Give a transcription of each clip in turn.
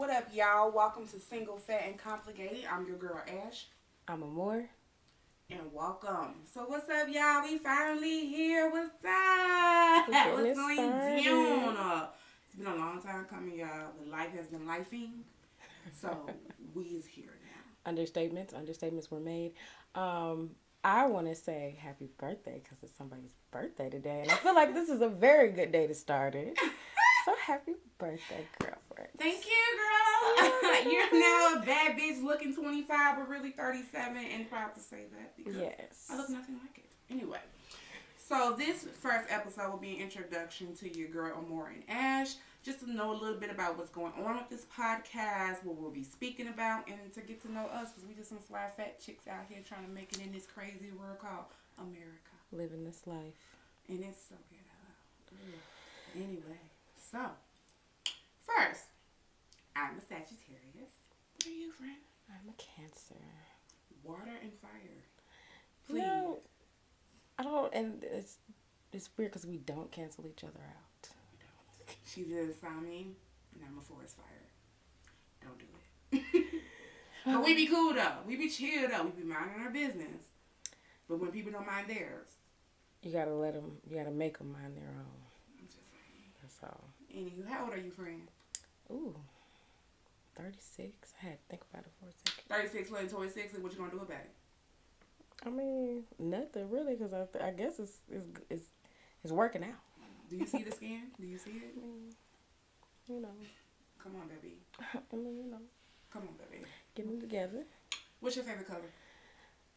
What up, y'all? Welcome to Single, Fat, and Complicated. I'm your girl, Ash. I'm Amor. And welcome. So, what's up, y'all? We finally here. What's up? We're getting What's it going started. down? It's been a long time coming, y'all. The life has been lifing. So, we is here now. Understatements were made. I want to say happy birthday because it's somebody's birthday today, and I feel like this is a very good day to start it. So happy birthday, girlfriend. Thank you, girl. You're now a bad bitch looking 25, but really 37, and proud to say that because Yes. I look nothing like it. Anyway, so this first episode will be an introduction to your girl Amor and Ash, just to know a little bit about what's going on with this podcast, what we'll be speaking about, and to get to know us because we just some fly fat chicks out here trying to make it in this crazy world called America. Living this life. And it's so ghetto. Anyway, so first, I'm a Sagittarius. What are you, friend? I'm a Cancer. Water and fire. Please. No, I don't, and it's weird because we don't cancel each other out. She's a Sami, and I'm a forest fire. Don't do it. But we be cool though. We be chill though. We be minding our business. But when people don't mind theirs, You gotta let them. You gotta make them mind their own. I'm just saying. That's all. Anywho, how old are you, friend? Ooh, 36. I had to think about it for a second. 36, playing 26, and what you gonna do about it? I mean, nothing really, because I guess it's working out. Do you see the skin? Do you see it? I mean, you know. Come on, baby. I mean, you know. Come on, baby. Getting them together. What's your favorite color?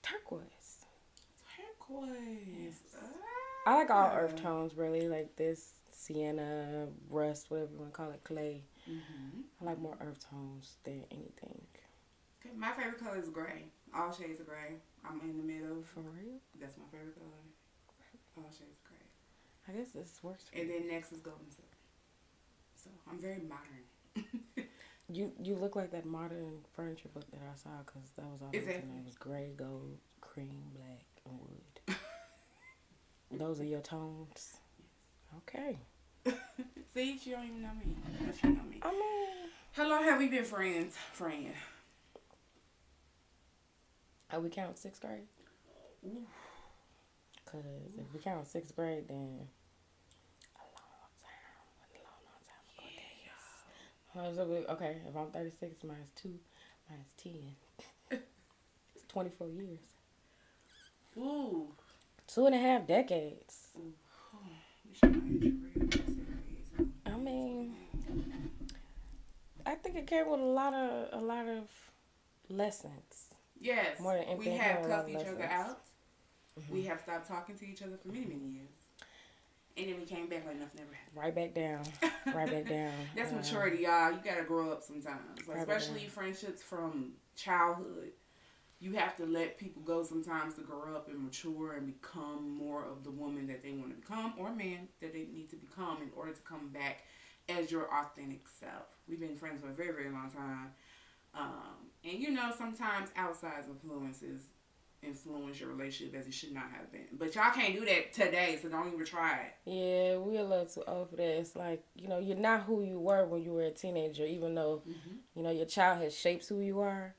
Turquoise. Turquoise. I like all earth tones, really. Like this sienna, rust, whatever you want to call it, clay. Mm-hmm. I like more earth tones than anything. Okay, my favorite color is gray. All shades of gray. I'm in the middle. For real? That's my favorite color. All shades of gray. I guess this works. And then next is golden silver. So I'm very modern. You look like that modern furniture book that I saw, because that was all Exactly. it was gray, gold, cream, black, and wood. Those are your tones? Okay. See, she don't even know me. But she know me. I mean, How long have we been friends? Friend. we count 6th grade? Ooh. Because if we count 6th grade, then a long time ago. Okay, if I'm 36, minus 2, minus 10. It's 24 years. Ooh. 2.5 decades. Ooh. Oh, we should not age real serious. I mean, I think it came with a lot of lessons. Yes. More than We anything, have had a lot cussed of each other lessons. out. Mm-hmm. We have stopped talking to each other for many, many years. And then we came back like nothing ever happened. Right back down. Right back down. That's maturity, y'all. You gotta grow up sometimes. Like, Right back especially down. friendships from childhood. You have to let people go sometimes to grow up and mature and become more of the woman that they want to become, or man that they need to become in order to come back as your authentic self. We've been friends for a very, very long time. And you know, sometimes outside influences influence your relationship as it should not have been. But y'all can't do that today, so don't even try it. Yeah, we're a little too old for that. It's like, you know, you're not who you were when you were a teenager, even though, you know, your childhood shapes who you are.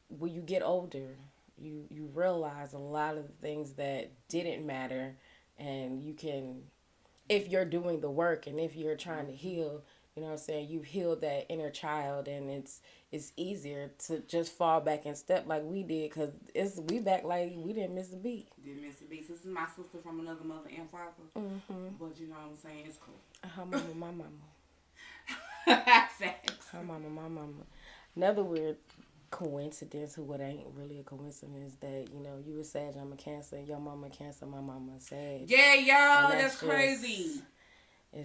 When you get older, you realize a lot of the things that didn't matter, and you can, if you're doing the work and if you're trying to heal, you know what I'm saying, you've healed that inner child, and it's easier to just fall back and step like we did, because we back like we didn't miss a beat. Didn't miss a beat. This is my sister from another mother and father. Mm-hmm. But you know what I'm saying? It's cool. Her mama, my mama. Facts. Her mama, my mama. Another weird coincidence, who it ain't really a coincidence, that, you know, you a Sag, I'm a Cancer, your mama a Cancer, my mama a Sag. Yeah, y'all, And that's crazy.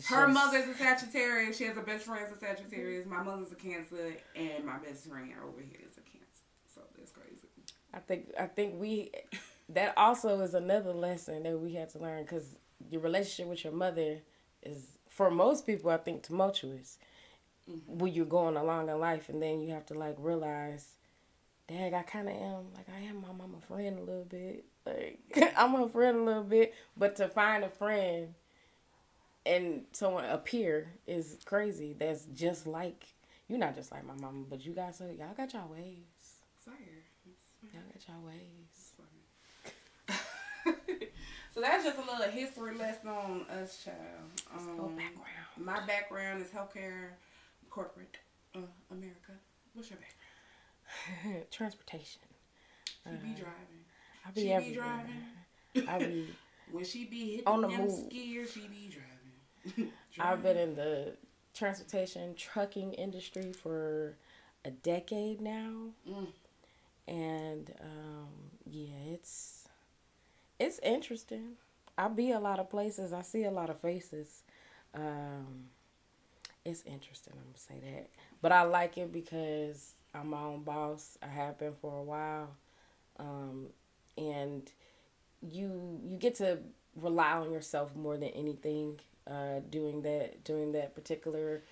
Her mother's a Sagittarius. She has a best friend as a Sagittarius. My mother's a Cancer, and my best friend over here is a Cancer. So that's crazy. I think we, that also is another lesson that we had to learn, because your relationship with your mother is, for most people, I think, tumultuous. Mm-hmm. When you're going along in life, and then you have to like realize, dang, I kind of am, like, I am my mama friend a little bit. Like, I'm her friend a little bit, but to find a friend and someone, a peer, is crazy. That's just like you're not just like my mama, but you got y'all got y'all ways. Fire. Y'all got y'all ways. So that's just a little history lesson on us, child. Background. My background is healthcare, corporate, America. What's your background? Transportation. She be driving. I be She everywhere. be driving. I be When she be hitting on the them move. skiers, she be driving. I've been in the transportation trucking industry for a decade now, and yeah, it's interesting. I be a lot of places. I see a lot of faces. It's interesting. I'm gonna say that, but I like it because I'm my own boss. I have been for a while, and you get to rely on yourself more than anything. Doing that particular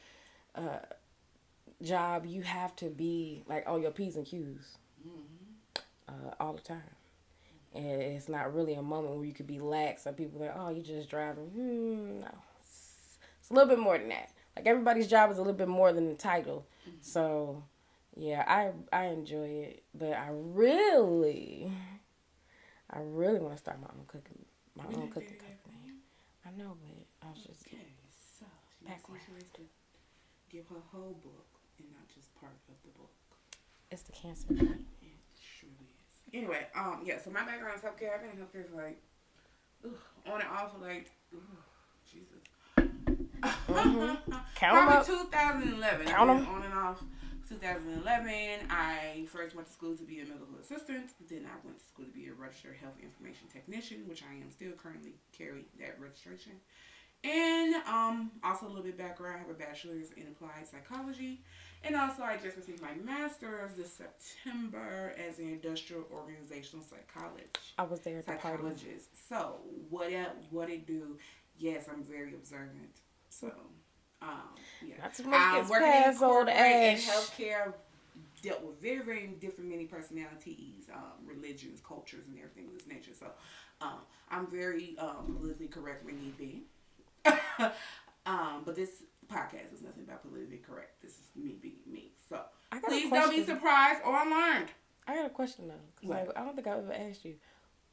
job, you have to be like on your P's and Q's all the time. And it's not really a moment where you could be lax. Some people are like, oh, you just driving. No. It's a little bit more than that. Like, everybody's job is a little bit more than the title. So, yeah, I enjoy it. But I really want to start my own cooking company. I know, but I was just... Okay, so she needs to give her whole book and not just part of the book. It's the cancer thing. It surely is. Anyway, so my background is healthcare. I've been in healthcare for like, on and off for like, Jesus. Probably 2011. I've been on and off. 2011, I first went to school to be a medical assistant. Then I went to school to be a registered health information technician, which I am still currently carry that registration. And also a little bit background. I have a bachelor's in applied psychology. And also I just received my master's this September as an industrial organizational psychologist. I was there at the party. So what it do? Yes, I'm very observant. So yeah. Not too much gets past old Ash. In healthcare, dealt with very, very different many personalities, religions, cultures, and everything of this nature. So I'm very politically correct when need be. But this podcast is nothing about politically correct. This is me being me. So please don't be surprised or alarmed. I got a question though. Like, I don't think I've ever asked you.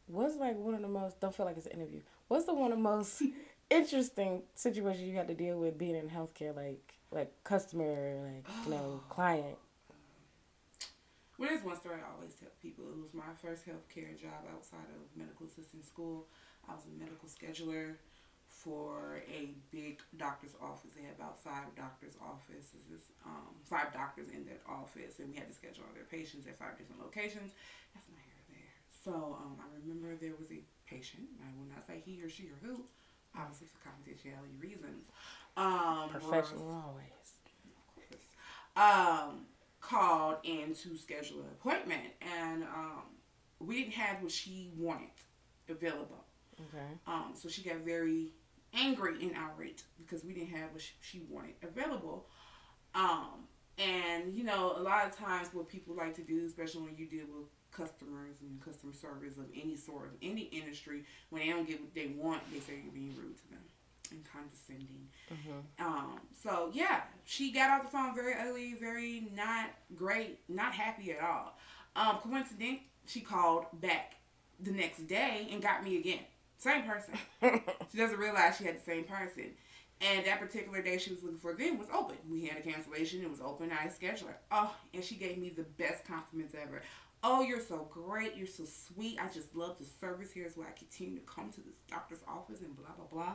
What's like one of the most, don't feel like it's an interview, what's the one of the most interesting situations you had to deal with being in healthcare, like customer, client? Well, there's one story I always tell people. It was my first healthcare job outside of medical assistant school. I was a medical scheduler for a big doctor's office. They had about 5 doctor's offices, 5 doctors in that office, and we had to schedule all their patients at 5 different locations. That's not here or there. So I remember there was a patient. I will not say he or she or who, obviously for confidentiality reasons. Professional always. Called in to schedule an appointment, and we didn't have what she wanted available. Okay. So she got very angry and irate because we didn't have what she wanted available. And a lot of times what people like to do, especially when you deal with customers and customer service of any sort, of any industry, when they don't get what they want, they say you're being rude to them and condescending. So yeah, she got off the phone very ugly, very not great, not happy at all. Coincidentally, she called back the next day and got me again. Same person. She doesn't realize she had the same person. And that particular day she was looking for then was open. We had a cancellation. It was open. I scheduled her. Oh, and she gave me the best compliments ever. Oh, you're so great. You're so sweet. I just love the service here. Is why I continue to come to this doctor's office and blah, blah, blah.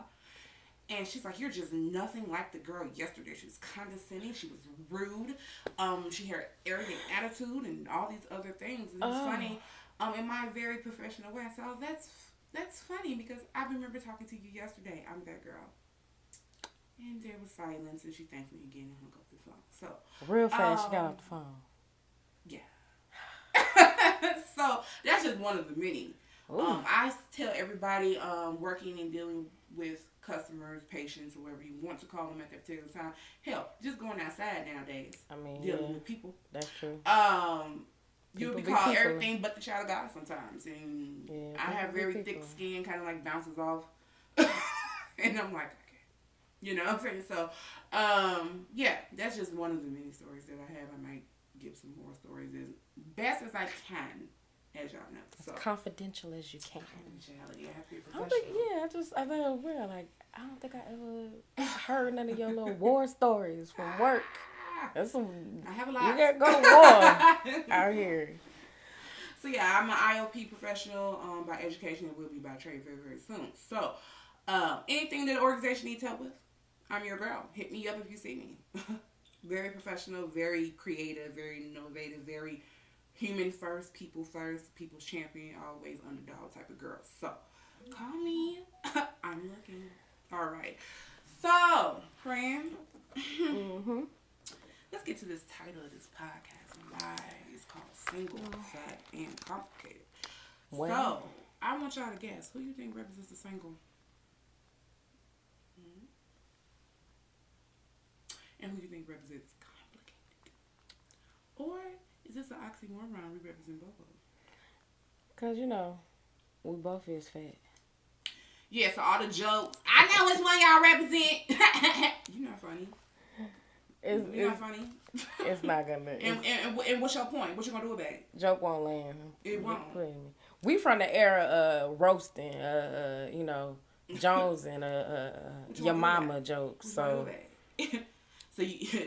And she's like, you're just nothing like the girl yesterday. She was condescending. She was rude. She had arrogant attitude and all these other things. And it's funny. In my very professional way, I said, oh, that's funny because I remember talking to you yesterday. I'm that girl. And there was silence, and she thanked me again and hung up the phone. So real fast, she got off the phone. Yeah. So that's just one of the many. I tell everybody working and dealing with customers, patients, whoever you want to call them at that particular time. Hell, just going outside nowadays. I mean, dealing with people. That's true. You'll be called everything but the child of God sometimes. And I have very thick skin, kind of like bounces off. And I'm like, okay. You know what I'm saying? So, yeah, that's just one of the many stories that I have. I might give some more stories as best as I can, as y'all know. As So, confidential as you can. confidentiality. I have to be I don't think, professional. yeah, I think it was weird. Like, I don't think I ever heard none of your little war stories from work. That's some, I have a you lot. gotta go to war out here. So yeah, I'm an IOP professional by education and will be by trade very, very soon. So anything that the organization needs help with, I'm your girl. Hit me up if you see me. Very professional, very creative, very innovative, very human first, people's champion, always underdog type of girl. So call me. I'm looking. All right. So, friend, Mm-hmm. let's get to this title of this podcast and why it's called Single, Fat, and Complicated. Well, So, I want y'all to guess who you think represents the single, and who you think represents complicated, or is this an oxymoron? We represent both of them. because, we both is fat. Yeah, so all the jokes. I know which one y'all represent. You're not funny. You're not funny. It's not gonna. And what's your point? What you gonna do about it? Joke won't land. It won't. We from the era of roasting, Jones and your mama jokes. So so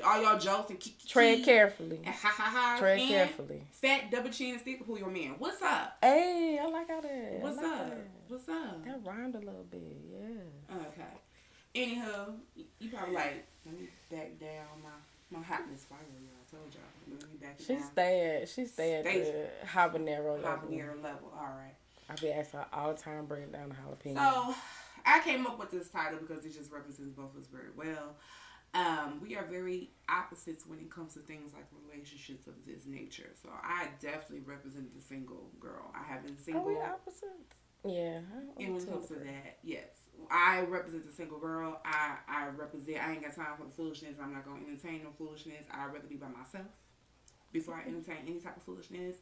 all y'all jokes and tread carefully. And ha ha ha. Tread carefully. Fat double chin and stick pull your man. What's up? Hey, I like how that. What's like up? That. What's up? That rhymed a little bit, yeah. Okay. Anywho, you probably like, let me back down my hotness fire, y'all. I told y'all. Let me back it down. She stay at the habanero level. Habanero level, alright. I be asking her all the time, bring it down to jalapeno. So, I came up with this title because it just represents both of us very well. We are very opposites when it comes to things like relationships of this nature. So, I definitely represent the single girl. I have been single. Are we opposites? Yeah. And when it comes to that, yes. I represent the single girl. I represent, I ain't got time for the foolishness. I'm not going to entertain no foolishness. I'd rather be by myself before I entertain any type of foolishness.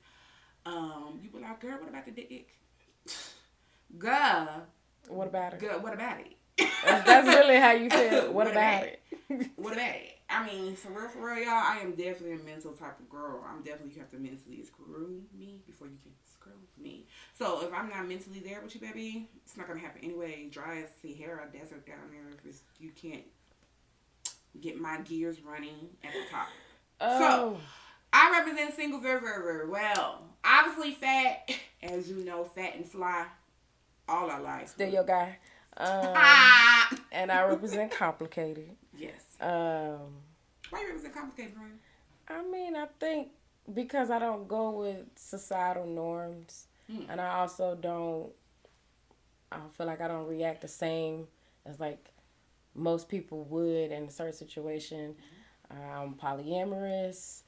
You be like, girl, what about the dick? Girl. What about it? Girl, what about it? That's really how you feel. What about it? What about it? I mean, for real, y'all, I am definitely a mental type of girl. You have to mentally screw me before you can screw me. So if I'm not mentally there with you, baby, it's not gonna happen anyway. Dry as Sahara desert down there if you can't get my gears running at the top. Oh. So I represent single very, very, very well. Obviously fat, as you know, fat and fly all our lives. Still your guy. And I represent complicated. Yes. Why you represent complicated, Brian? I mean, I think because I don't go with societal norms, and I also I feel like I don't react the same as like most people would in a certain situation. I'm polyamorous.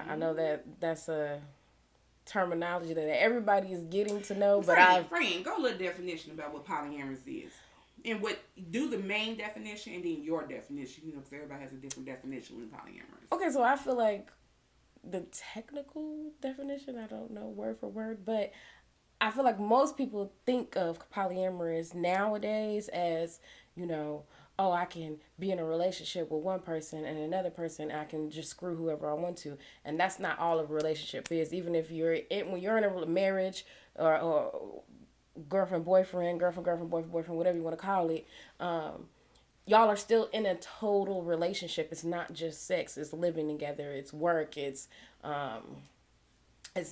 I know that's a terminology that everybody is getting to know, but friend, go a little definition about what polyamorous is. And do the main definition and then your definition, because everybody has a different definition when polyamorous. Okay, so I feel like the technical definition, I don't know word for word, but I feel like most people think of polyamorous nowadays as, oh, I can be in a relationship with one person and another person, I can just screw whoever I want to. And that's not all a relationship is. Even if when you're in a marriage or girlfriend, boyfriend, boyfriend, whatever you want to call it, y'all are still in a total relationship. It's not just sex. It's living together. It's work. It's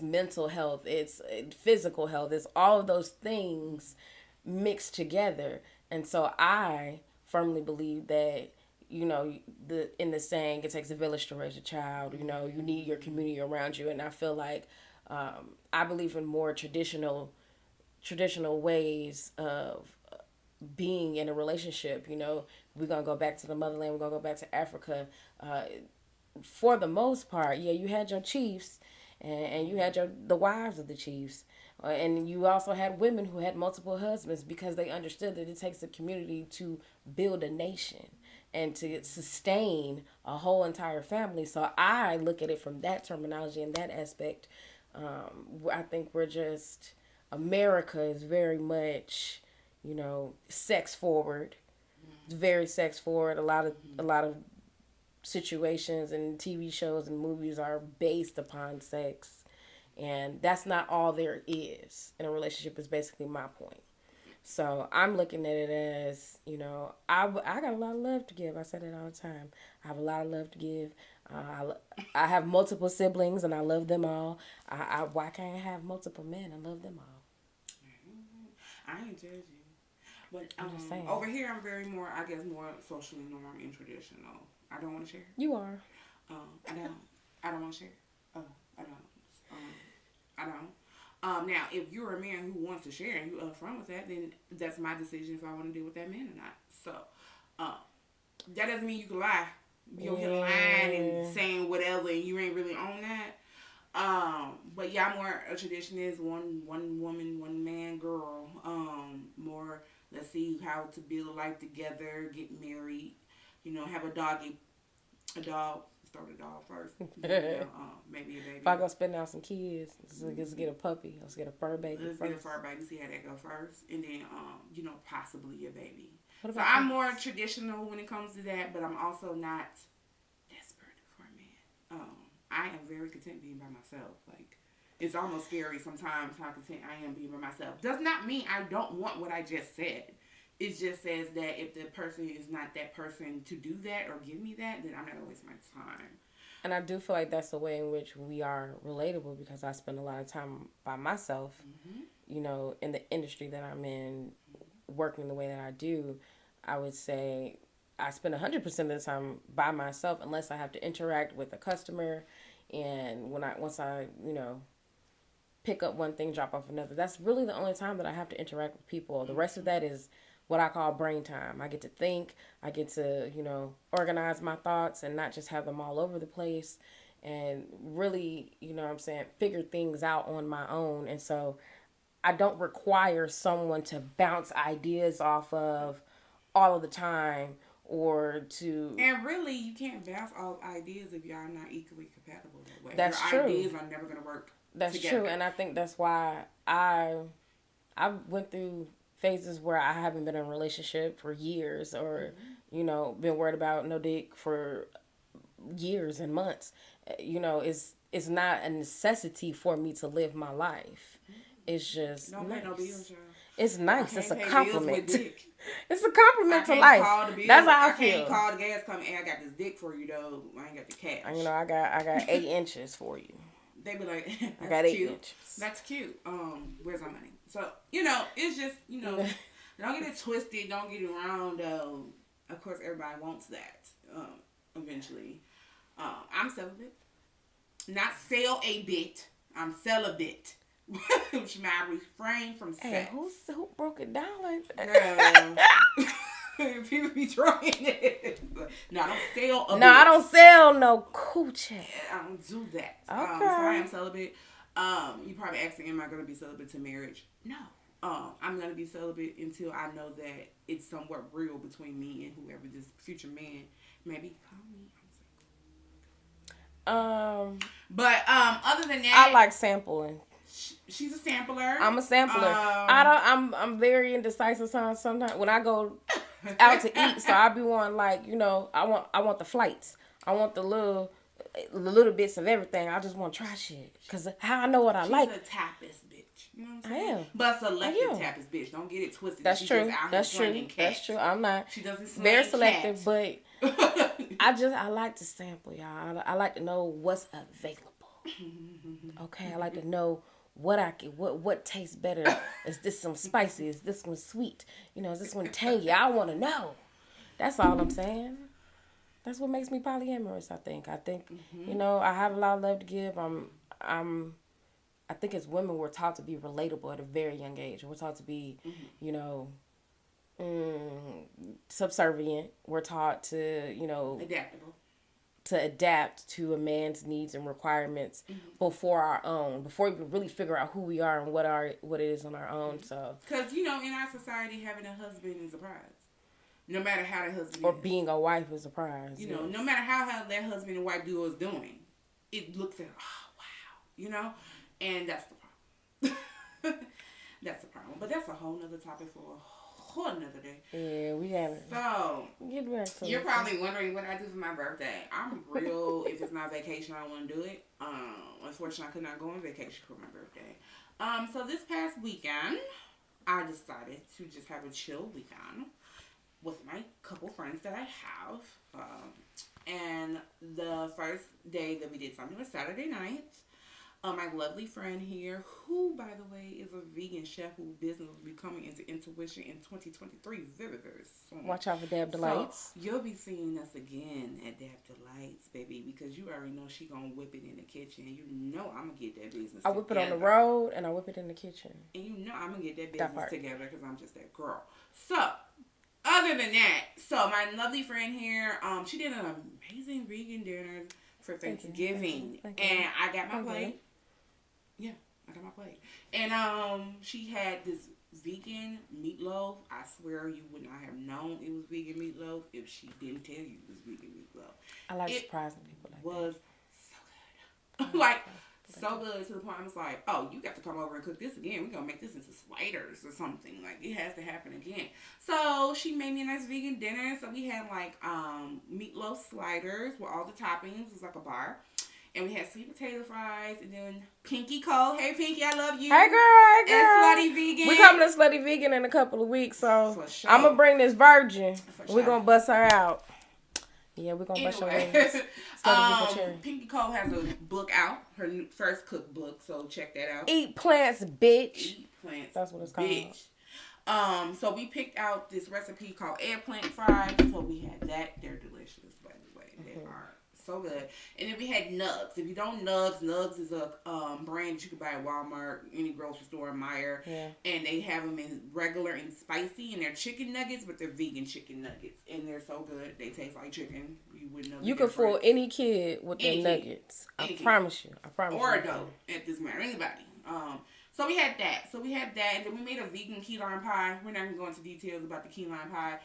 mental health. It's physical health. It's all of those things mixed together. And so I firmly believe that, in the saying, it takes a village to raise a child. You need your community around you. And I feel like I believe in more traditional ways of being in a relationship. We're going to go back to the motherland. We're going to go back to Africa. For the most part, yeah, you had your chiefs and you had the wives of the chiefs. And you also had women who had multiple husbands because they understood that it takes a community to build a nation and to sustain a whole entire family. So I look at it from that terminology and that aspect. I think America is very much, sex forward. very sex forward. A lot of situations and TV shows and movies are based upon sex, and that's not all there is in a relationship. Is basically my point. So I'm looking at it as, I got a lot of love to give. I say that all the time. I have a lot of love to give. I have multiple siblings and I love them all. Why can't I have multiple men and love them all? I ain't judge you. But I'm just saying. over here, I'm very more, I guess, more socially norm and traditional. I don't want to share. You are. I don't. I don't want to share. Oh, I don't. I don't. Now, if you're a man who wants to share and you're upfront with that, then that's my decision if I want to deal with that man or not. So, that doesn't mean you can lie. Be over here lying and saying whatever and you ain't really on that. But yeah, I'm more a traditionalist, one woman, one man, girl. More, let's see how to build a life together, get married, have a dog. Start a dog first. Maybe a baby. If I go spend out some kids, let's get a puppy. Let's get a fur baby. Let's get a fur baby. See how that go first, and then possibly a baby. So about I'm more traditional when it comes to that, but I'm also not desperate for a man. I am very content being by myself. Like, it's almost scary sometimes how content I am being by myself. Does not mean I don't want what I just said. It just says that if the person is not that person to do that or give me that, then I'm not going to waste my time. And I do feel like that's the way in which we are relatable because I spend a lot of time by myself, in the industry that I'm in, working the way that I do. I would say I spend 100% of the time by myself unless I have to interact with a customer. And once I pick up one thing, drop off another, that's really the only time that I have to interact with people. The rest of that is what I call brain time. I get to think, I get to, organize my thoughts and not just have them all over the place and really, figure things out on my own. And so I don't require someone to bounce ideas off of all of the time or to... And really, you can't bounce off ideas if y'all not equally compatible that way. That's Your true. ideas are never going to work That's together. true. And I think that's why I went through phases where I haven't been in a relationship for years or, been worried about no dick for years and months. It's not a necessity for me to live my life. It's just Don't nice. pay no bills, y'all. It's nice. It's a compliment. It's a I compliment to can't life. call the bills. That's how I can't feel. call the gas company. Hey, I got this dick for you though. I ain't got the cash. I got 8 inches for you. They be like, that's I got 8 cute. inches. That's cute. Where's my money? So it's just don't get it twisted. Don't get it wrong though. Of course, everybody wants that. Eventually, I'm celibate. Not sell a bit. I'm celibate. Which means I refrain from sex. Hey, who broke it down like that? People be trying it. No, I don't sell a bit. I don't sell no coochie. I don't do that. Okay. So I am celibate. You probably asking, am I going to be celibate to marriage? No. I'm going to be celibate until I know that it's somewhat real between me and whoever this future man may be. Call me. But other than that, I like sampling. She's a sampler. I'm a sampler. I'm very indecisive sometimes when I go out to eat. So I be wanting I want the flights. I want the little bits of everything. I just want to try shit because how I know what I like. She's a tapas bitch. You know what I'm I saying? am. But selective tapas bitch. Don't get it twisted. That's She's true. Just out That's here true. cats. That's true. I'm not. She doesn't slang very selective, cats. but I like to sample, y'all. I like to know what's available. Okay, I like to know what I can, what tastes better. Is this some spicy? Is this one sweet? Is this one tangy? I want to know. That's all I'm saying. That's what makes me polyamorous. I think. I have a lot of love to give. I think as women we're taught to be relatable at a very young age. We're taught to be, subservient. We're taught to, adaptable. To adapt to a man's needs and requirements before our own, before we really figure out who we are and what it is on our own. So, because in our society, having a husband is a prize. No matter how the husband or being a wife is a prize. No matter how that husband and wife duo is doing, it looks at wow, and that's the problem. That's the problem. But that's a whole nother topic for a whole another day. Yeah, we haven't. So, Get back to you're probably wondering what I do for my birthday. I'm real, if it's not vacation, I don't want to do it. Unfortunately, I could not go on vacation for my birthday. So this past weekend, I decided to just have a chill weekend with my couple friends that I have. And the first day that we did something was Saturday night. My lovely friend here, who, by the way, is a vegan chef whose business will be coming into intuition in 2023 very, very soon. Watch out for Dab Delights. So, you'll be seeing us again at Dab Delights, baby, because you already know she gonna whip it in the kitchen. You know I'm gonna get that business I whip it on the road, and I whip it in the kitchen. And you know I'm gonna get that business together because I'm just that girl. So, other than that, so my lovely friend here, she did an amazing vegan dinner for Thanksgiving. Thank you. And I got my plate. Yeah, I got my plate. And she had this vegan meatloaf. I swear you would not have known it was vegan meatloaf if she didn't tell you it was vegan meatloaf. I like surprising people like that. It was so good. Like, so good to the point I was like, oh, you got to come over and cook this again. We're going to make this into sliders or something. Like, it has to happen again. So, she made me a nice vegan dinner. So, we had, like, meatloaf sliders with all the toppings. It was like a bar. And we had sweet potato fries. And then Pinky Cole. Hey, Pinky, I love you. Hey, girl. Hey, girl. And Slutty Vegan. We coming to Slutty Vegan in a couple of weeks. So, for sure. I'm going to bring this virgin. We're going to bust her out. Yeah, we're going to bust her out. Pinky Cole has a book out. Her first cookbook. So, check that out. Eat Plants, Bitch. Eat Plants, That's what it's called. Bitch. So, we picked out this recipe called eggplant fries. So, we had that. They're delicious, by the way. They are so good. And then we had Nugs. If you don't Nugs is a brand that you can buy at Walmart, any grocery store, Meijer. Yeah. And they have them in regular and spicy. And they're chicken nuggets, but they're vegan chicken nuggets. And they're so good. They taste like chicken. You wouldn't know. You can fool any kid with their nuggets. I promise you. I promise you. Or adult at this matter. Anybody. So we had that. And then we made a vegan key lime pie. We're not going to go into details about the key lime pie.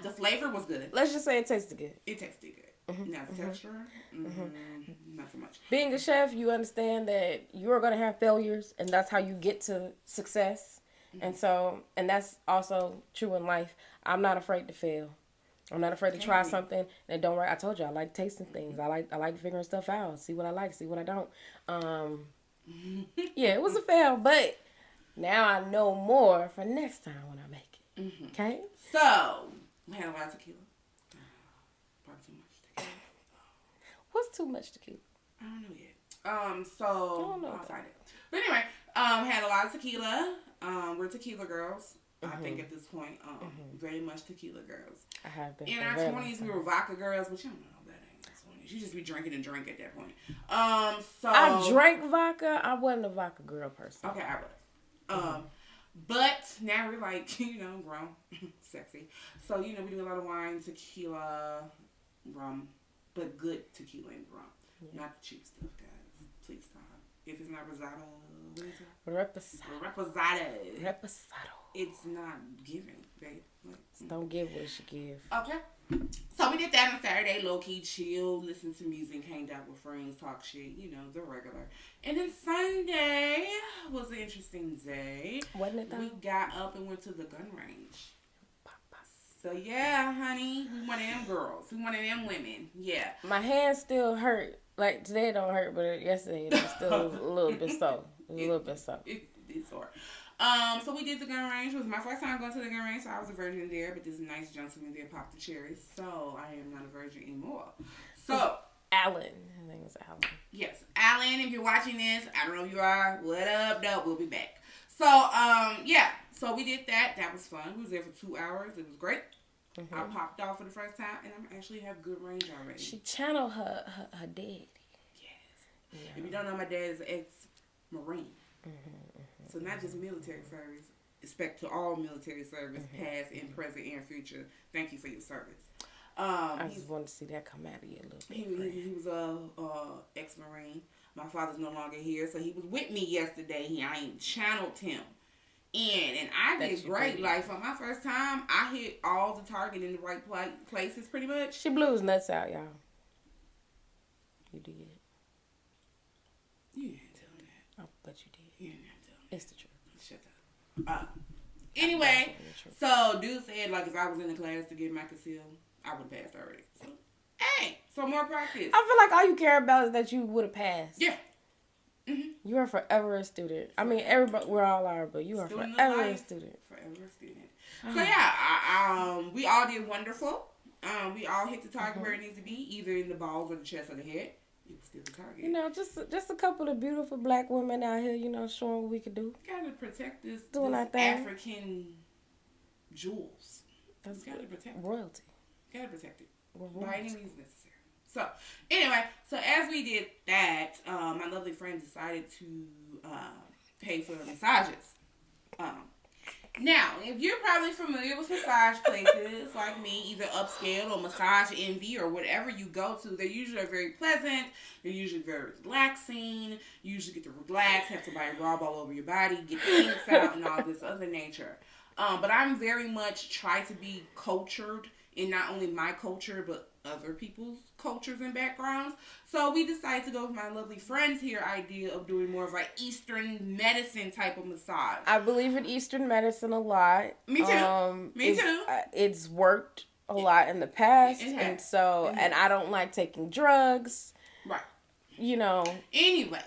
The flavor was good. Let's just say it tasted good. It tasted good. Now the texture, not so much. Being a chef, you understand that you are going to have failures, and that's how you get to success. And that's also true in life. I'm not afraid to fail. I'm not afraid to try something that don't work. I told you I like tasting things. I like figuring stuff out. See what I like. See what I don't. Yeah, it was a fail, but now I know more for next time when I make it. Okay. So we had a lot of tequila. Probably too much. What's too much tequila? I don't know yet. I'll find it. But anyway, had a lot of tequila. We're tequila girls. I think at this point, very much tequila girls. I have been. In our 20s, we were vodka girls, but you don't know that ain't 20s. You just be drinking and drink at that point. So I drank vodka. I wasn't a vodka girl person. Okay, I was. But now we're like, grown, sexy. So, we do a lot of wine, tequila, rum. But good tequila and rum. Yeah. Not the cheap stuff, guys. Please stop. If it's not Rosado, what is it? Reposado. It's not giving, babe. Don't give what she give. Okay. So we did that on Saturday, low-key, chill, listen to music, hanged out with friends, talk shit, the regular. And then Sunday was an interesting day. Wasn't it though? We got up and went to the gun range. So, yeah, honey, we one of them girls. We one of them women. Yeah. My hands still hurt. Like, today it don't hurt, but yesterday it was still a little bit so. It's sore. So, we did the gun range. It was my first time going to the gun range, so I was a virgin there. But this nice gentleman there popped the cherries. So, I am not a virgin anymore. So. Alan. His name was Alan. Yes. Alan, if you're watching this, I don't know who you are. What up? No, we'll be back. So, yeah. So we did that. That was fun. We was there for 2 hours. It was great. I popped off for the first time, and I actually have good range already. She channeled her daddy. Yes. Yeah. If you don't know, my dad is ex-Marine. So not just military service. Respect to all military service, past and present and future. Thank you for your service. I just wanted to see that come out of you a little bit. He was a ex-Marine. My father's no longer here, so he was with me yesterday. I channeled him. And I did great. Like, for my first time, I hit all the target in the right places, pretty much. She blew his nuts out, y'all. You did. You didn't tell me that. Oh, but you did. You didn't tell me. It's the truth. Shut up. Anyway, so dude said, like, if I was in the class to get my conceal, I would have passed already. So, hey, so more practice. I feel like all you care about is that you would have passed. Yeah. Mm-hmm. You are forever a student. I mean, everybody, we all are, but you are forever a student. Forever a student. So yeah, we all did wonderful. We all hit the target where it needs to be, either in the balls or the chest or the head. It was still the target. You know, just a couple of beautiful black women out here, you know, showing what we can do. Gotta protect this thing. African jewels. That's gotta protect royalty. Gotta protect it by any means necessary. So anyway, so as we did that, my lovely friend decided to pay for massages. Now, if you're probably familiar with massage places like me, either upscale or Massage Envy or whatever you go to, they usually are very pleasant. They're usually very relaxing. You usually get to relax, have somebody rub all over your body, get the kinks out, and all this other nature. But I'm very much try to be cultured in not only my culture, but other people's cultures and backgrounds. So we decided to go with my lovely friend's here idea of doing more of like Eastern medicine type of massage. I believe in Eastern medicine a lot. Me too. Me too. It's worked a lot in the past. And so, and I don't like taking drugs. Right. You know. Anyway,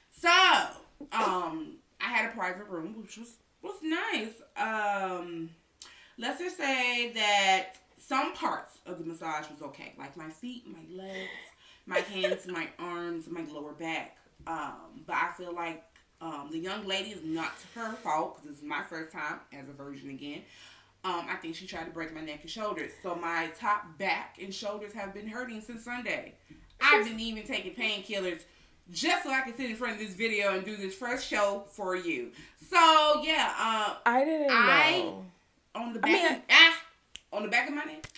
so, I had a private room, which was nice. Let's just say that some parts of the massage was okay. Like my feet, my legs, my hands, my arms, my lower back. But I feel like the young lady is not her fault because this is my first time as a virgin again. I think she tried to break my neck and shoulders. So my top, back, and shoulders have been hurting since Sunday. I've been even taking painkillers just so I can sit in front of this video and do this first show for you. So yeah, I didn't know. On the back of my neck,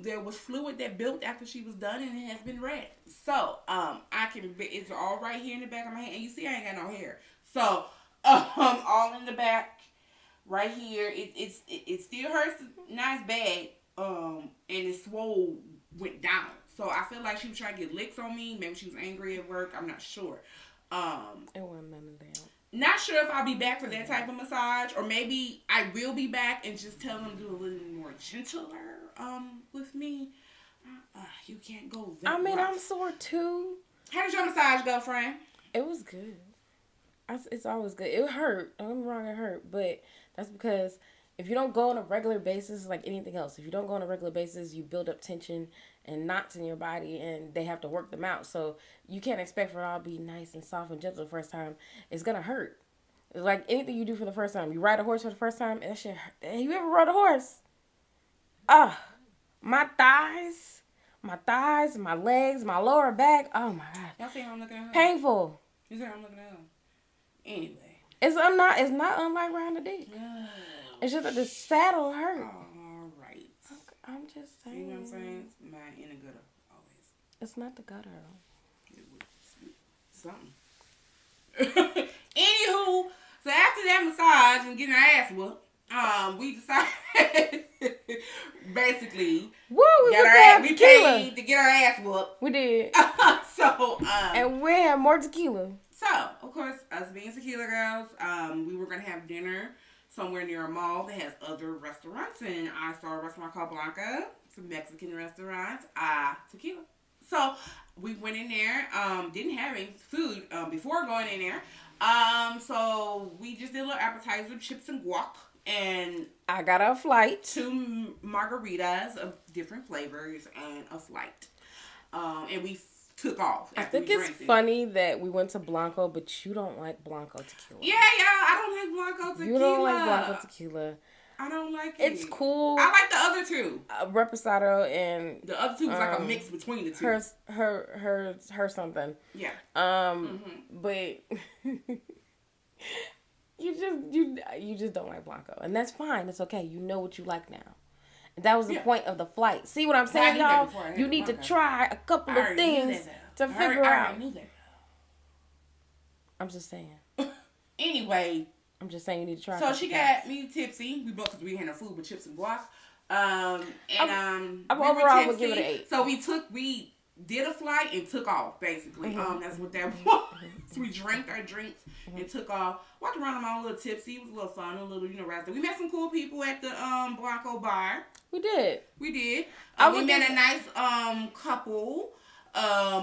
there was fluid that built after she was done, and it has been red. So, it's all right here in the back of my hand, and you see I ain't got no hair. So, all in the back, right here. It still hurts, not as bad, and it swole went down. So I feel like she was trying to get licks on me. Maybe she was angry at work. I'm not sure. It wasn't none of that. Not sure if I'll be back for that type of massage, or maybe I will be back and just tell them to do a little more gentler with me. You can't go that I mean, rough. I'm sore too. How did your massage go, friend? It was good. It's always good. It hurt. Don't get me wrong, it hurt. But that's because if you don't go on a regular basis, like anything else, if you don't go on a regular basis, you build up tension and knots in your body, and they have to work them out. So you can't expect for it all to be nice and soft and gentle the first time. It's gonna hurt. It's like anything you do for the first time. You ride a horse for the first time, and that shit hurt. You ever rode a horse? My thighs, my legs, my lower back. Oh my god. Y'all see how I'm looking at her? Painful. You see how I'm looking at her? Anyway. It's not unlike riding a dick. No. It's just that the saddle hurt. All right. Okay, I'm just saying. You know what I'm saying? It's mine in the gutter always. It's not the gutter. It was something. Anywho, so after that massage and getting our ass whooped, we decided basically we paid to get our ass whooped. We did. And we had more tequila. So, of course, us being tequila girls, we were gonna have dinner somewhere near a mall that has other restaurants, and I saw a restaurant called Blanca. It's a Mexican restaurant. Tequila. So we went in there. Didn't have any food before going in there. So we just did a little appetizer, chips and guac, and I got a flight. 2 margaritas of different flavors and a flight. And we took off. I think it's funny that we went to Blanco, but you don't like Blanco tequila. Yeah, I don't like Blanco tequila. You don't like Blanco tequila. I don't like it. It's cool. I like the other 2. Reposado and the other 2 was like a mix between the 2. Her something. Yeah. But you just don't like Blanco, and that's fine. It's okay. You know what you like now. And that was the point of the flight. See what I'm saying, y'all? You need to try a couple of things to figure out. I knew that. I'm just saying. Anyway. I'm just saying you need to try. So she got me tipsy. We both, because we had no food but chips and guac. Overall, we'll give it an 8. So did a flight and took off, basically. That's what that was. We drank our drinks and took off. Walked around on my own little tipsy. It was a little fun, a little, razzle. We met some cool people at the Blanco bar. We did. We met a nice couple.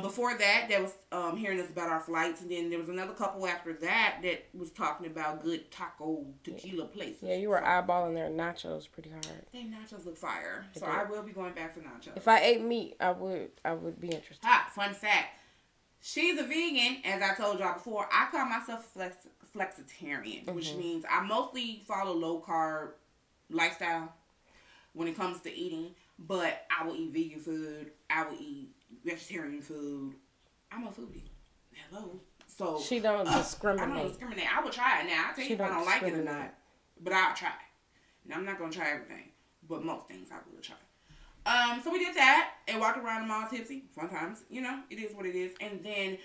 Before that was hearing us about our flights, and then there was another couple after that was talking about good taco tequila places. Yeah, you were eyeballing their nachos pretty hard. Their nachos look fire, so I will be going back for nachos. If I ate meat, I would be interested. Fun fact: she's a vegan, as I told y'all before. I call myself flexitarian, which means I mostly follow low carb lifestyle when it comes to eating, but I will eat vegan food. I will eat vegetarian food. I'm a foodie. Hello. So she don't discriminate. I don't discriminate. I will try it now. I'll tell you if I don't like it or not. But I'll try. And I'm not gonna try everything. But most things I will try. So we did that and walked around the mall tipsy. Sometimes, it is what it is. And then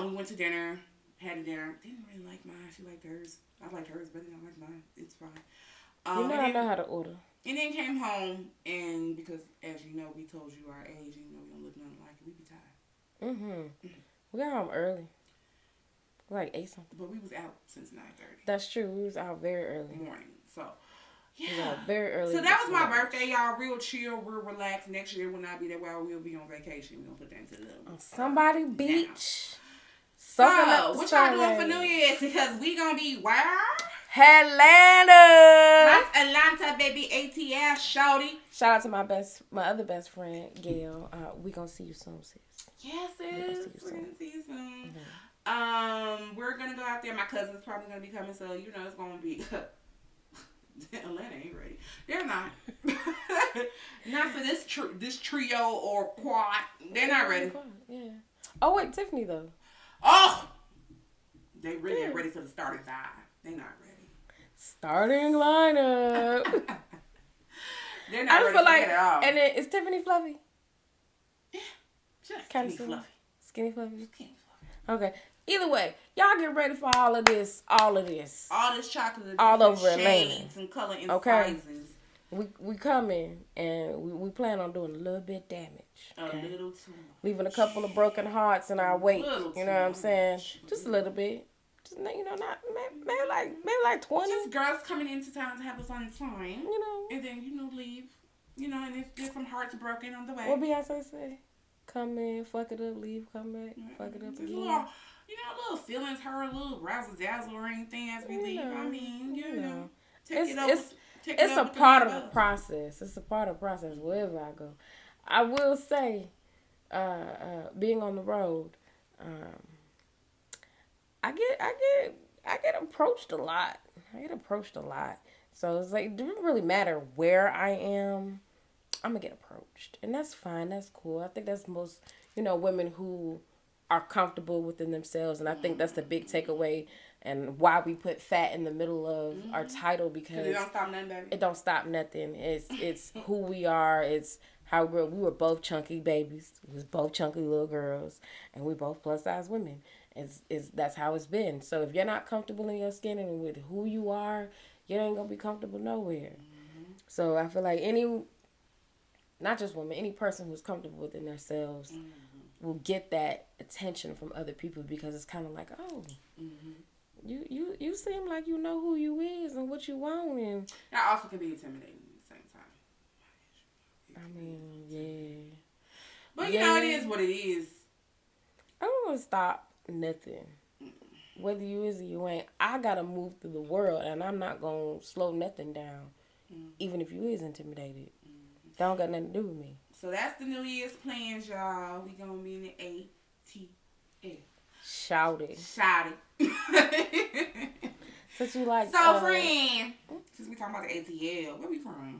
we went to dinner, had a dinner. Didn't really like mine. She liked hers. I liked hers, but I like mine. It's fine. I know how to order. And then came home, and because, as you know, we told you our age, and we don't look nothing like it, we be tired. We got home early. Like 8 something. But we was out since 9:30. That's true. We was out very early. Morning. So, yeah. We got very early. So that was my birthday, y'all. Real chill, real relaxed. Next year will not be that while we'll be on vacation. We're going to put that into the... On somebody beach. So, what y'all doing for New Year's? Because we going to be where? Atlanta. Atlanta, baby. ATL, shawty. Shout out to my other best friend, Gail. We gonna see you soon, sis. Yes, sis. We're gonna see you soon. We're gonna go out there. My cousin's probably gonna be coming, so it's gonna be. Atlanta ain't ready. They're not. Not for this trio or quad. They're not ready. Yeah. Oh wait, Tiffany though. Oh, they really ain't ready for the starting five. They not ready. Starting lineup. They're not ready for it at all. And then is Tiffany fluffy? Yeah, just kind of fluffy. Skinny fluffy. Skinny fluffy. Okay. Either way, y'all get ready for all of this. All this chocolate. All over Atlanta. And color and sizes. We coming and we plan on doing a little bit damage. Okay? A little too much. Leaving a couple of broken hearts in our wake. You know what I'm saying? Just a little bit. Just, not maybe like 20. Just girls coming into town to have a fun time. And then, leave. And if there's some hearts broken on the way. What Beyonce say? Come in, fuck it up, leave, come back, fuck it up again. Little feelings hurt, a little razzle dazzle or anything as we leave. I mean, it's a part of the process. It's a part of the process wherever I go. I will say, being on the road, I get approached a lot. So it's like, it doesn't really matter where I am. I'm gonna get approached, and that's fine. That's cool. I think that's most, women who are comfortable within themselves, and I think that's the big takeaway and why we put fat in the middle of our title, because it don't stop nothing, baby. It don't stop nothing. It's who we are. It's how we were both chunky babies. We was both chunky little girls, and we both plus size women. That's how it's been. So if you're not comfortable in your skin and with who you are, you ain't gonna be comfortable nowhere. So I feel like not just women, any person who's comfortable within themselves will get that attention from other people, because it's kind of like, oh, you seem like you know who you is and what you want, and that also can be intimidating at the same time. I mean, yeah, but it is what it is. I don't want to stop nothing. Whether you is or you ain't, I gotta move through the world, and I'm not gonna slow nothing down, even if you is intimidated. That don't got nothing to do with me. So that's the New Year's plans, y'all. We gonna be in the ATL. Shout it. Since you like. So, friend, since we talking about the ATL, where we from?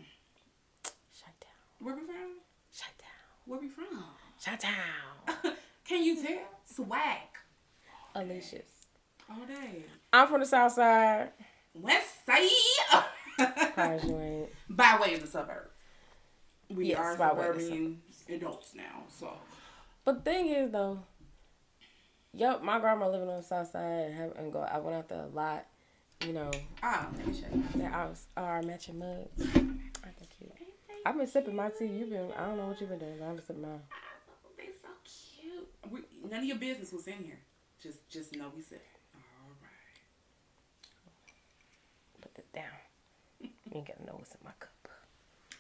Chi-Town. Where we from? Chi-Town. Where we from? Chi-Town. Can you tell? Swag. Alicia's. All day. I'm from the South Side. West Side. Surprise you ain't. By way of the suburbs. We are suburban adults now, so. But the thing is, though, my grandma living on the South Side, I went out there a lot, let me show you. Our matching mugs. Aren't they cute? I've been sipping my tea. I don't know what you've been doing. I've been sipping mine. They so none of your business was in here. Just know we said it. All right. Put this down. You ain't gotta know what's in my cup.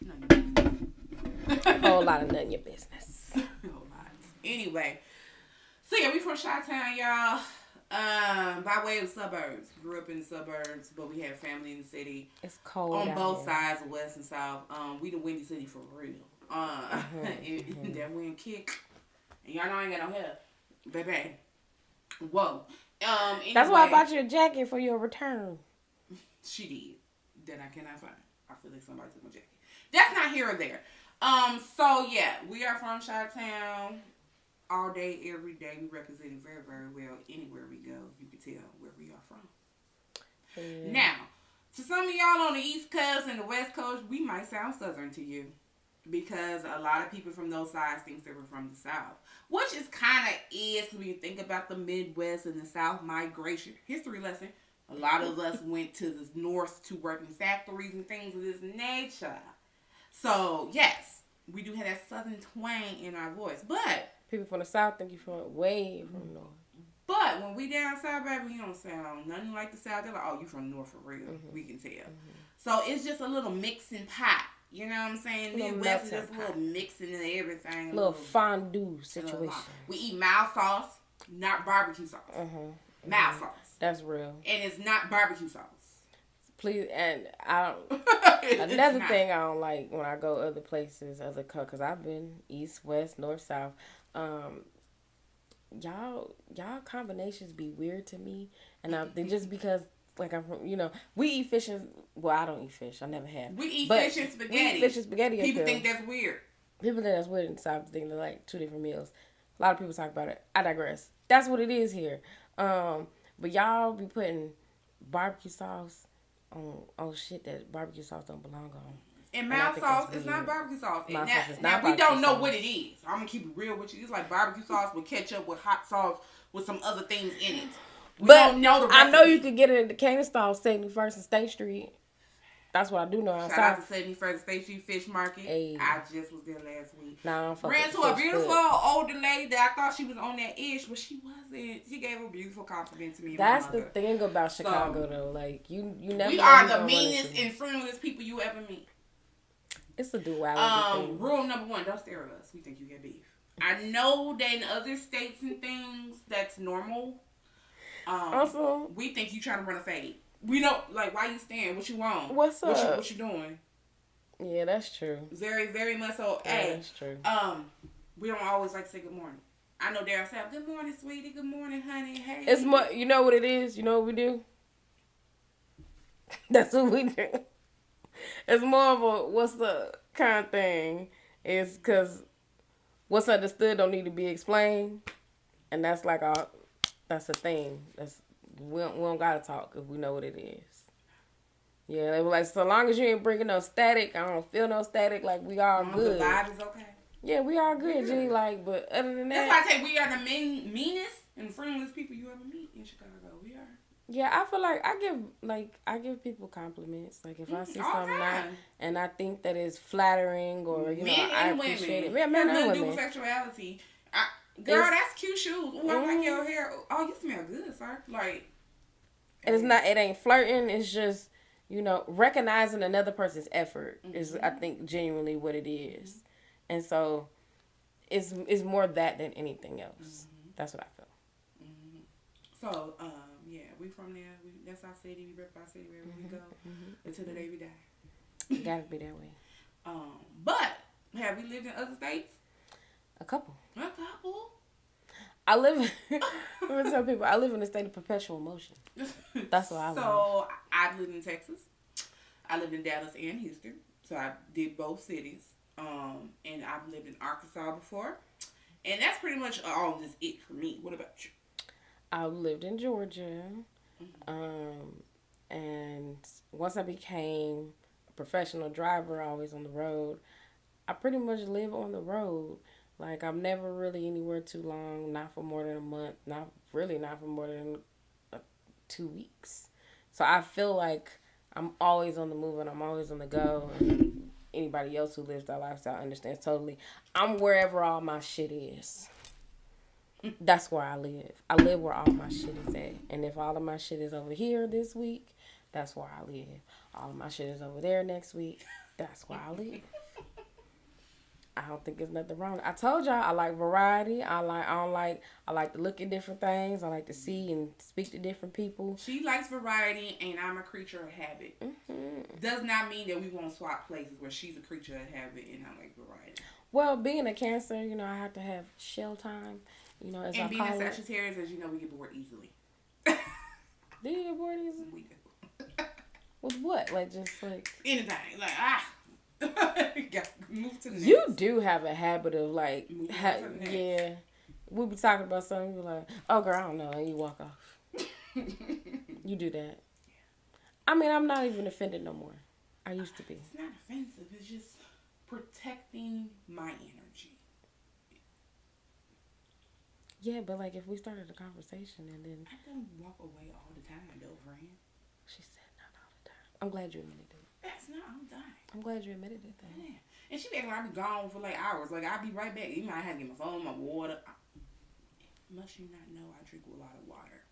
None of your business. A whole lot of none of your business. A whole lot. Anyway, so yeah, we from Chi-Town, y'all. By way of suburbs. Grew up in the suburbs, but we had family in the city. It's cold on out both here. sides of West and South. We the Windy City for real. That wind kick. And y'all know I ain't got no hair. Baby. Whoa. Anyway, That's why I bought you a jacket for your return. She did. That I cannot find. I feel like somebody took my jacket. That's not here or there. So yeah, we are from Chi-Town. All day, every day. We represent it very, very well. Anywhere we go, you can tell where we are from. Yeah. Now, to some of y'all on the East Coast and the West Coast, we might sound Southern to you. Because a lot of people from those sides think they were from the South. Which is kind of is when you think about the Midwest and the South migration. History lesson. A lot of us went to the North to work in factories and things of this nature. So, yes, we do have that Southern twang in our voice. But people from the South think you from way from the North. But when we down south, baby, we don't sound nothing like the South. They're like, oh, you from North for real. Mm-hmm. We can tell. So it's just a little mixing pot. You know what I'm saying? Midwest is just a little mixing of everything. A little fondue situation. We eat mild sauce, not barbecue sauce. Mild sauce. That's real. And it's not barbecue sauce. Please, and I don't. Another thing I don't like when I go other places, because I've been east, west, north, south. Y'all combinations be weird to me, and they just because like I'm from, we eat fish and I don't eat fish. I never have. We eat fish and spaghetti. We eat fish and spaghetti. People think that's weird. People think that's weird in the South. Think they're like two different meals. A lot of people talk about it. I digress. That's what it is here. But y'all be putting barbecue sauce on shit that barbecue sauce don't belong on. And mild sauce is not barbecue sauce. Mild And sauce is now not we don't know sauce. what it is. I'm gonna keep it real with you. It's like barbecue sauce with ketchup with hot sauce with some other things in it. We don't know the recipe. I know you could get it at the Canaan stall, 71st and State Street. That's what I do know. Shout out to 71st State Street Fish Market. Hey. I just was there last week. Nah, I ran to a beautiful older lady that I thought she was on that ish, but she wasn't. She gave a beautiful compliment to me. That's the thing about Chicago, though. Like you never. We are the meanest and friendliest people you ever meet. It's a duality thing. Rule number 1: don't stare at us. We think you get beef. I know that in other states and things that's normal. Also, we think you trying to run a fade. We don't like why you stand. What you want? What's up? What you doing? Yeah, that's true. Very, very much so. Yeah, Hey, that's true. we don't always like to say good morning. I know Daryl said, "Good morning, sweetie. Good morning, honey. Hey." It's more. You know what it is. You know what we do. That's what we do. It's more of a what's the kind of thing. It's because what's understood don't need to be explained, and that's like that's the thing. We don't gotta talk if we know what it is. Yeah, they were like, so long as you ain't bringing no static, I don't feel no static. Like we all good. The vibe is okay. Yeah, we all good, G. Like, but other than that, that's why I say we are the meanest and friendliest people you ever meet in Chicago. We are. Yeah, I feel like I give people compliments. Like if I see something and I think that is flattering or I appreciate it. Yeah, men and women. Do with sexuality. Girl, that's cute shoes. Ooh, I like your hair. Oh, you smell good, sir. Like, and it ain't flirting. It's just recognizing another person's effort is I think genuinely what it is, and so it's more that than anything else. That's what I feel. So yeah, we from there. That's our city. We rep our city wherever we go until the day we die. It gotta be that way. But have we lived in other states? A couple. I live. I'm gonna tell people I live in a state of perpetual motion. That's what I live. So I've lived in Texas. I lived in Dallas and Houston. So I did both cities. And I've lived in Arkansas before. And that's pretty much all just it for me. What about you? I lived in Georgia. And once I became a professional driver, always on the road, I pretty much live on the road. Like, I'm never really anywhere too long, not for more than a month, not for more than 2 weeks. So I feel like I'm always on the move and I'm always on the go. And anybody else who lives that lifestyle understands totally. I'm wherever all my shit is. That's where I live. I live where all my shit is at. And if all of my shit is over here this week, that's where I live. All of my shit is over there next week, that's where I live. I don't think there's nothing wrong. I told y'all I like variety. I like to look at different things. I like to see and speak to different people. She likes variety, and I'm a creature of habit. Mm-hmm. Does not mean that we won't swap places where she's a creature of habit and I like variety. Well, being a Cancer, I have to have shell time. As and I being call a it. Sagittarius, as you know, we get bored easily. Do you get bored easily? We do. With what? Like just like anything. Like move to the next. You do have a habit of like, yeah. We'll be talking about something. You're like, oh girl, I don't know, and you walk off. You do that. Yeah. I mean, I'm not even offended no more. I used to be. It's not offensive. It's just protecting my energy. Yeah, but like if we started a conversation and then I don't walk away all the time, though, friend. She said not all the time. I'm glad you admitted it. That's not all the time. I'm glad you admitted it, though. Yeah. And she acting like I be gone for like hours. Like I'll be right back. You might have to get my phone, my water. Must you not know I drink a lot of water?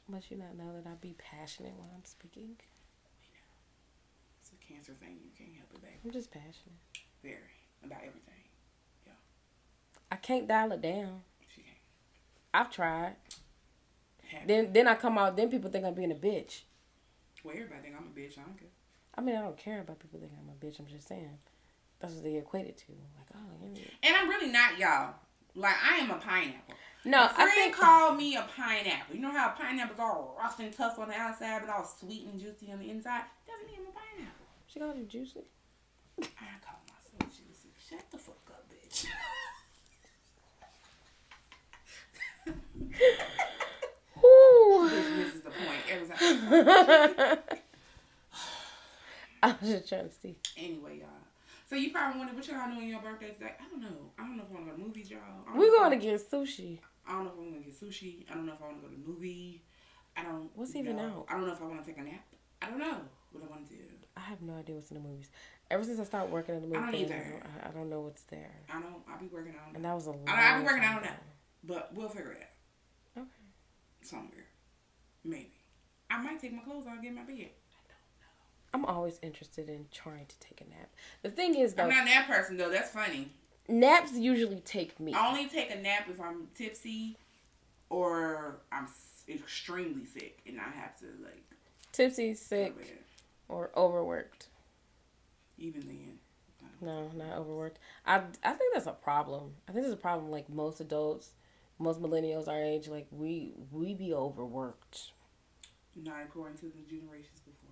Must you not know that I be passionate when I'm speaking? We know. It's a Cancer thing. You can't help it, baby. I'm just passionate. Very. About everything. Yeah. I can't dial it down. She can't. I've tried. Then I come out, then people think I'm being a bitch. Well, everybody think I'm a bitch. I don't care. I mean, I don't care about people thinking I'm a bitch. I'm just saying. That's what they equate it to. Like, oh, yeah. And I'm really not, y'all. Like, I am a pineapple. No, a friend called me a pineapple. You know how a pineapple's all rough and tough on the outside, but all sweet and juicy on the inside? Doesn't mean I'm a pineapple. She called you juicy? I call myself juicy. Shut the fuck up, bitch. Ooh. Bitch misses the point every time. I was just trying to see. Anyway, y'all. So you probably wonder what y'all doing on your birthday today. I don't know. I don't know if I want to go to movies, y'all. We're going to get sushi. I don't know if I'm going to get sushi. I don't know if I want to go to the movie. I don't What's even out? I don't know if I want to take a nap. I don't know what I want to do. I have no idea what's in the movies. Ever since I started working in the movie, I don't either. I don't know what's there. I'll be working on it. And that was a long I'll be working time on ago. that. But we'll figure it out. Okay. Somewhere. Maybe. I might take my clothes off and get in my bed. I'm always interested in trying to take a nap. The thing is, though, I'm not a nap person, though. That's funny. Naps usually take me. I only take a nap if I'm tipsy or I'm extremely sick and I have to, like... Tipsy, sick, or overworked. Even then. No, not overworked. I think that's a problem. I think there's a problem, like, most adults, most millennials our age, like, we be overworked. Not according to the generations before us.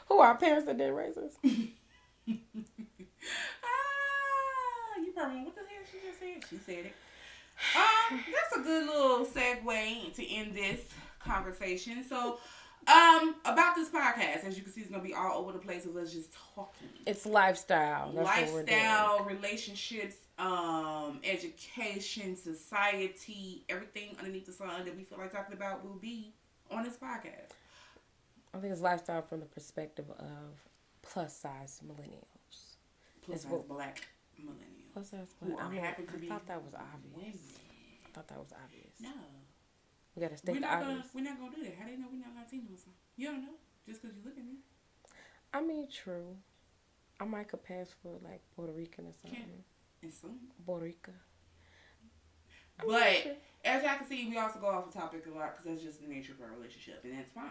Who are our parents that didn't raise us? You probably what the hell she just said? She said it. That's a good little segue to end this conversation. So, about this podcast, as you can see, it's gonna be all over the place of us just talking. It's lifestyle. That's lifestyle, what we're doing. Relationships, education, society, everything underneath the sun that we feel like talking about will be on this podcast. I think it's lifestyle from the perspective of plus size millennials. Plus size black millennials. Plus size black. I thought that was obvious. Women. I thought that was obvious. No. We gotta state the obvious. We're not gonna do that. How do you know we're not Latinos? You don't know just because you look at me. I mean, true. I might could pass for like Puerto Rican or something. And some. Puerto Rico. But as y'all can see, we also go off the topic a lot because that's just the nature of our relationship, and that's fine.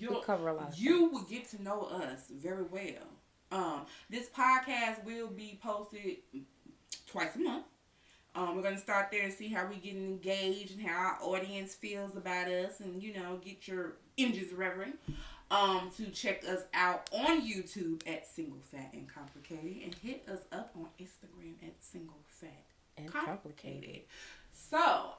We cover a lot. You will get to know us very well. This podcast will be posted twice a month. We're gonna start there and see how we getting engaged and how our audience feels about us, and get your images reverent. To check us out on YouTube at Single Fat and Complicated, and hit us up on Instagram at Single Fat and Complicated. So,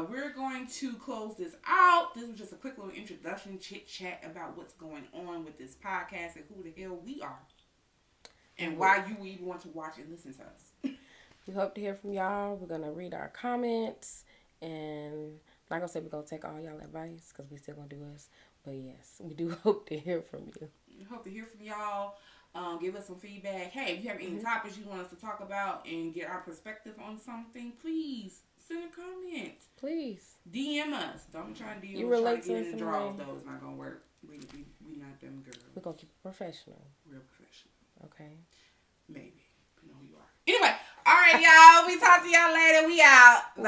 we're going to close this out. This was just a quick little introduction, chit-chat about what's going on with this podcast and who the hell we are. And why you even want to watch and listen to us. We hope to hear from y'all. We're going to read our comments. And like I said, we're going to take all y'all advice because we still going to do us. But yes, we do hope to hear from you. We hope to hear from y'all. Give us some feedback. Hey, if you have any topics you want us to talk about and get our perspective on something, please send a comment. Please. DM us. Don't try to DM You us. relate Try to to get in the us draws, in a way. though. It's not going to work. We not them girls. We're going to keep it professional. Real professional. Okay. Maybe. Depending on who you are. Anyway. All right, y'all. We talk to y'all later. We out. Bye.